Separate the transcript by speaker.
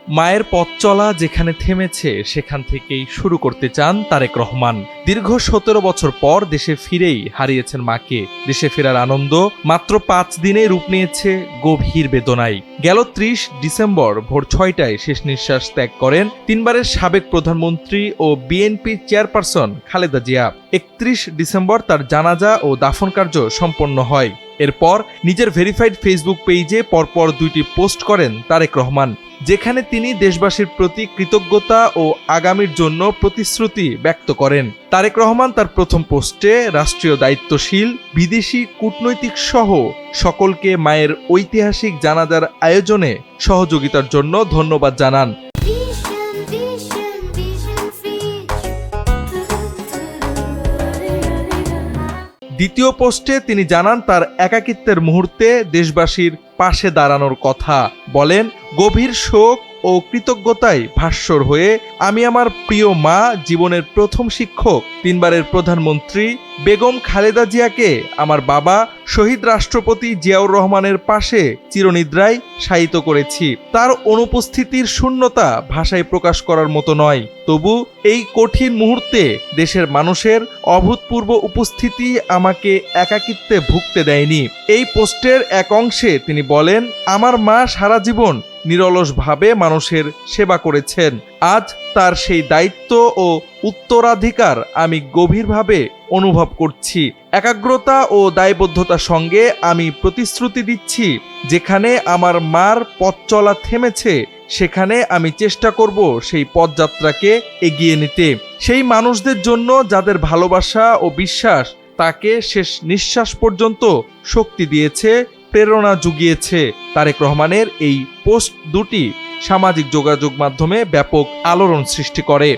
Speaker 1: মায়ের পথ চলা যেখানে থেমেছে সেখান থেকেই শুরু করতে চান তারেক রহমান। দীর্ঘ ১৭ বছর পর দেশে ফিরেই হারিয়েছেন মাকে। দেশে ফেরার আনন্দ মাত্র ৫ দিনেই রূপ নিয়েছে গভীর বেদনায়। গেল ৩০ ডিসেম্বর ভোর ৬টায় শেষ নিঃশ্বাস ত্যাগ করেন ৩ বারের সাবেক প্রধানমন্ত্রী ও BNP chairperson Khaleda Zia. ৩১ December তার জানাজা ও দাফন কার্য সম্পন্ন হয়। এরপর নিজের ভেরিফাইড ফেসবুক পেজে পরপর ২টি পোস্ট করেন তারেক রহমান, যেখানে তিনি দেশবাসীর প্রতি কৃতজ্ঞতা ও আগামীর জন্য প্রতিশ্রুতি ব্যক্ত করেন। তারেক রহমান তার প্রথম পোস্টে রাষ্ট্রীয় দায়িত্বশীল, বিদেশি কূটনৈতিক সহ সকলকে মায়ের ঐতিহাসিক জানাজার আয়োজনে সহযোগিতার জন্য ধন্যবাদ জানান। দ্বিতীয় পোস্টে তিনি জানান তার একাকিত্বের মুহূর্তে দেশবাসীর পাশে দাঁড়ানোর কথা। বলেন, গভীর শোক ও কৃতজ্ঞতায় ভাস্বর হয়ে আমি আমার প্রিয় মা, জীবনের প্রথম শিক্ষক, ৩ বারের প্রধানমন্ত্রী বেগম খালেদা জিয়াকে আমার বাবা শহীদ রাষ্ট্রপতি জিয়াউর রহমানের পাশে চিরনিদ্রায় শায়িত করেছি। তার অনুপস্থিতির শূন্যতা ভাষায় প্রকাশ করার মতো নয়। তবু এই কঠিন মুহূর্তে দেশের মানুষের অভূতপূর্ব উপস্থিতি আমাকে একাকিত্বে ভুগতে দেয়নি। এই পোস্টের এক অংশে তিনি বলেন, আমার মা সারা জীবন নিরলসভাবে মানুষের সেবা করেছেন। আজ তার সেই দায়িত্ব ও উত্তরাধিকার আমি গভীরভাবে অনুভব করছি। একাগ্রতা ও দায়বদ্ধতার সঙ্গে আমি প্রতিশ্রুতি দিচ্ছি, যেখানে আমার মার পথ চলা থেমেছে সেখানে আমি চেষ্টা করব সেই পথযাত্রাকে এগিয়ে নিতে। সেই মানুষদের জন্য যাদের ভালোবাসা ও বিশ্বাস তাকে শেষ নিঃশ্বাস পর্যন্ত শক্তি দিয়েছে, প্রেরণা জুগিয়েছে। তারেক রহমানের এই পোস্ট দুটি সামাজিক যোগাযোগ মাধ্যমে ব্যাপক আলোড়ন সৃষ্টি করে।